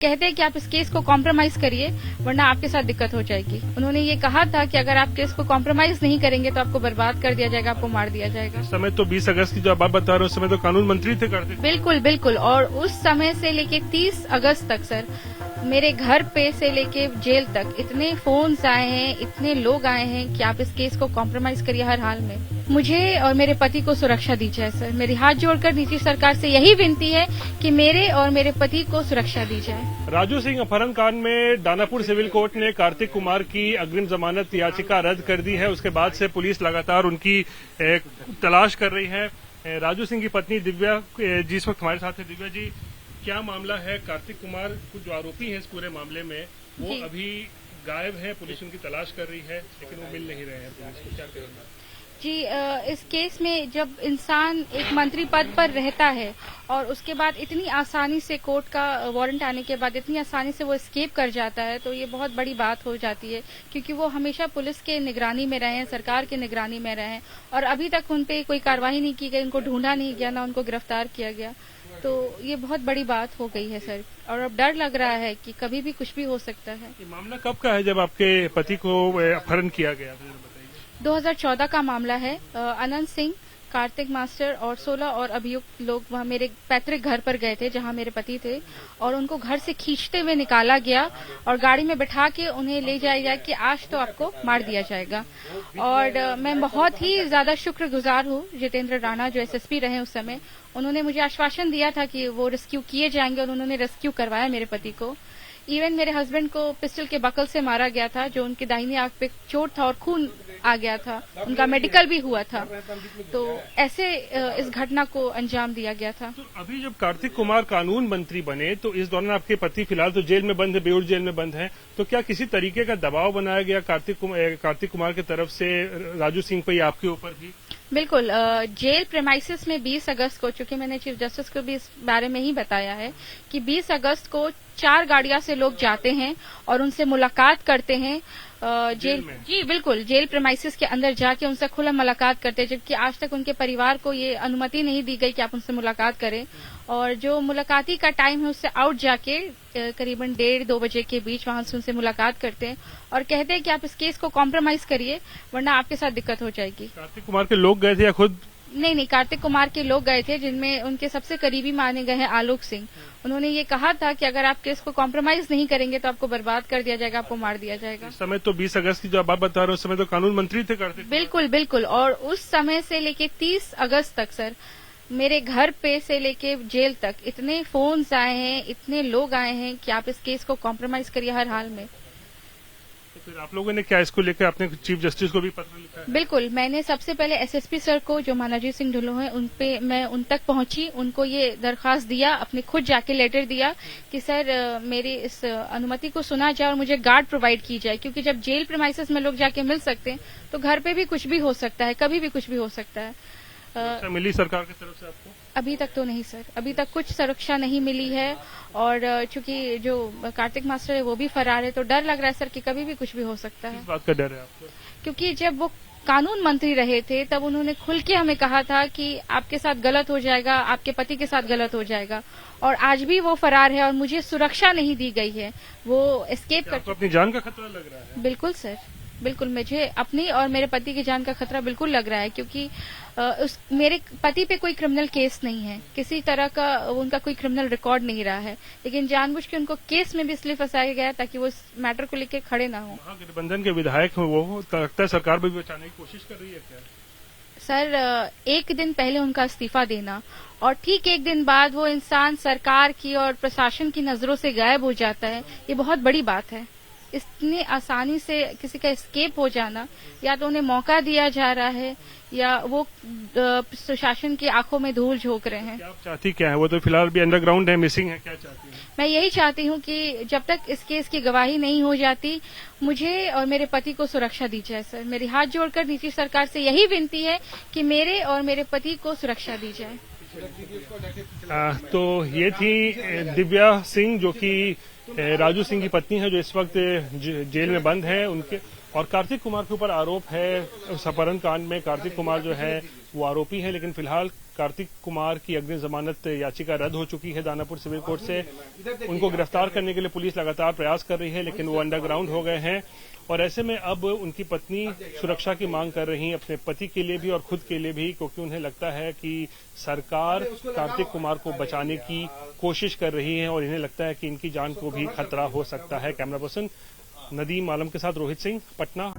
कहते हैं कि आप इस केस को कॉम्प्रोमाइज करिए वरना आपके साथ दिक्कत हो जाएगी। उन्होंने ये कहा था कि अगर आप केस को कॉम्प्रोमाइज नहीं करेंगे तो आपको बर्बाद कर दिया जाएगा, आपको मार दिया जाएगा। उस समय तो 20 अगस्त की जो आप बता रहे हो उस समय तो कानून मंत्री थे करते। बिल्कुल बिल्कुल। और उस समय से लेके 30 अगस्त तक सर मेरे घर पे से लेके जेल तक इतने फोन्स आए हैं, इतने लोग आए हैं कि आप इस केस को कॉम्प्रोमाइज करिए हर हाल में। मुझे और मेरे पति को सुरक्षा दी जाए सर। मेरी हाथ जोड़कर नीतीश सरकार से यही विनती है कि मेरे और मेरे पति को सुरक्षा दी जाए। राजू सिंह अपहरण कांड में दानापुर सिविल कोर्ट ने कार्तिक कुमार की अग्रिम जमानत याचिका रद्द कर दी है। उसके बाद से पुलिस लगातार उनकी तलाश कर रही है। राजू सिंह की पत्नी दिव्या जी इस वक्त हमारे साथ है। दिव्या जी, क्या मामला है? कार्तिक कुमार जो आरोपी है इस पूरे मामले में वो अभी गायब है, पुलिस उनकी तलाश कर रही है लेकिन वो मिल नहीं रहे हैं पुलिस को, क्या कहना? जी, इस केस में जब इंसान एक मंत्री पद पर रहता है और उसके बाद इतनी आसानी से कोर्ट का वारंट आने के बाद इतनी आसानी से वो एस्केप कर जाता है तो ये बहुत बड़ी बात हो जाती है, क्योंकि वो हमेशा पुलिस के निगरानी में रहे हैं, सरकार के निगरानी में रहे हैं और अभी तक उन पे कोई कार्रवाई नहीं की गई, उनको ढूंढा नहीं गया, ना उनको गिरफ्तार किया गया। तो ये बहुत बड़ी बात हो गई है सर और अब डर लग रहा है कि कभी भी कुछ भी हो सकता है। ये मामला कब का है जब आपके पति को अपहरण किया गया? 2014 का मामला है। अनंत सिंह, कार्तिक मास्टर और 16 और अभियुक्त लोग वहां मेरे पैतृक घर पर गए थे जहां मेरे पति थे और उनको घर से खींचते हुए निकाला गया और गाड़ी में बिठा के उन्हें ले जाया गया कि आज तो आपको मार दिया जाएगा। और मैं बहुत ही ज्यादा शुक्रगुजार हूँ जितेंद्र राणा जो एसएसपी रहे उस समय। उन्होंने मुझे आश्वासन दिया था कि वो रेस्क्यू किए जाएंगे और उन्होंने रेस्क्यू करवाया मेरे पति को। इवन मेरे हस्बैंड को पिस्टल के बकल से मारा गया था, जो उनकी दाहिनी आंख पे चोट था और खून आ गया था, उनका मेडिकल भी हुआ था। तो ऐसे इस घटना को अंजाम दिया गया था। तो अभी जब कार्तिक कुमार कानून मंत्री बने तो इस दौरान आपके पति फिलहाल तो जेल में बंद है, बेऊर जेल में बंद है, तो क्या किसी तरीके का दबाव बनाया गया कार्तिक कुमार की तरफ से राजू सिंह पर या आपके ऊपर भी? बिल्कुल। जेल प्रेमाइसिस में 20 अगस्त को, चूंकि मैंने चीफ जस्टिस को भी इस बारे में ही बताया है कि 20 अगस्त को 4 गाड़ियां से लोग जाते हैं और उनसे मुलाकात करते हैं जेल में। जी बिल्कुल, जेल प्रेमाइसिस के अंदर जाके उनसे खुला मुलाकात करते हैं, जबकि आज तक उनके परिवार को ये अनुमति नहीं दी गई कि आप उनसे मुलाकात करें। और जो मुलाकाती का टाइम है उससे आउट जाके करीबन 1:30-2 बजे के बीच वहां से उनसे मुलाकात करते हैं और कहते हैं कि आप इस केस को कॉम्प्रोमाइज करिए वरना आपके साथ दिक्कत हो जाएगी। कार्तिक कुमार के लोग गए थे या खुद? नहीं, कार्तिक कुमार के लोग गए थे जिनमें उनके सबसे करीबी माने गए हैं आलोक सिंह। उन्होंने ये कहा था कि अगर आप केस को कॉम्प्रोमाइज नहीं करेंगे तो आपको बर्बाद कर दिया जाएगा, आपको मार दिया जाएगा। उस समय तो 20 अगस्त की जो आप बता रहे हो उस समय तो कानून मंत्री थे कार्तिक। बिल्कुल बिल्कुल। और उस समय से लेके 30 अगस्त तक सर मेरे घर पे से लेके जेल तक इतने फोन्स आए हैं, इतने लोग आए हैं कि आप इस केस को कॉम्प्रोमाइज करिए हर हाल में। तो फिर आप लोगों ने क्या इसको लेकर अपने चीफ जस्टिस को भी पत्र लिखा है? बिल्कुल, मैंने सबसे पहले एसएसपी सर को जो मानाजी सिंह ढिल्लों हैं मैं उन तक पहुंची, उनको ये दरखास्त दिया, अपने खुद जाके लेटर दिया कि सर मेरी इस अनुमति को सुना जाए और मुझे गार्ड प्रोवाइड की जाए, क्योंकि जब जेल प्रेमाइसिस में लोग जाके मिल सकते हैं तो घर पे भी कुछ भी हो सकता है, कभी भी कुछ भी हो सकता है। मिली सरकार की तरफ से आपको? अभी तक तो नहीं सर, अभी तक कुछ सुरक्षा नहीं मिली है और चूंकि जो कार्तिक मास्टर है वो भी फरार है तो डर लग रहा है सर कि कभी भी कुछ भी हो सकता है। किस बात का डर है आपको? क्योंकि जब वो कानून मंत्री रहे थे तब उन्होंने खुल के हमें कहा था कि आपके साथ गलत हो जाएगा, आपके पति के साथ गलत हो जाएगा, और आज भी वो फरार है और मुझे सुरक्षा नहीं दी गई है। वो एस्केप कर। अपनी जान का खतरा लग रहा है? बिल्कुल सर, बिल्कुल मुझे अपनी और मेरे पति की जान का खतरा बिल्कुल लग रहा है, क्योंकि मेरे पति पे कोई क्रिमिनल केस नहीं है, किसी तरह का उनका कोई क्रिमिनल रिकॉर्ड नहीं रहा है, लेकिन जानबूझ के उनको केस में भी इसलिए फंसाया गया ताकि वो इस मैटर को लेकर खड़े ना हो। महागठबंधन के विधायक हैं वो, लगता है सरकार भी बचाने की कोशिश कर रही है क्या? सर, एक दिन पहले उनका इस्तीफा देना और ठीक एक दिन बाद वो इंसान सरकार की और प्रशासन की नजरों से गायब हो जाता है, ये बहुत बड़ी बात है। इतनी आसानी से किसी का एस्केप हो जाना, या तो उन्हें मौका दिया जा रहा है या वो प्रशासन की आंखों में धूल झोंक रहे हैं। क्या आप चाहती क्या है? वो तो फिलहाल भी अंडरग्राउंड है, मिसिंग है, क्या चाहती है? मैं यही चाहती हूँ कि जब तक इस केस की गवाही नहीं हो जाती मुझे और मेरे पति को सुरक्षा दी जाए सर। मेरी हाथ जोड़कर नीतीश सरकार से यही विनती है कि मेरे और मेरे पति को सुरक्षा दी जाए। तो ये थी दिव्या सिंह जो कि राजू सिंह की पत्नी है, जो इस वक्त जेल में बंद है। उनके और कार्तिक कुमार के ऊपर आरोप है उस अपहरण कांड में। कार्तिक कुमार जो है वो आरोपी है, लेकिन फिलहाल कार्तिक कुमार की अग्रिम जमानत याचिका रद्द हो चुकी है दानापुर सिविल कोर्ट से। उनको गिरफ्तार करने के लिए पुलिस लगातार प्रयास कर रही है, लेकिन वो अंडरग्राउंड हो गए हैं और ऐसे में अब उनकी पत्नी सुरक्षा की मांग कर रही है, अपने पति के लिए भी और खुद के लिए भी, क्योंकि उन्हें लगता है कि सरकार कार्तिक कुमार को बचाने की कोशिश कर रही है और इन्हें लगता है कि इनकी जान को भी खतरा हो सकता है। कैमरा पर्सन नदीम आलम के साथ रोहित सिंह, पटना।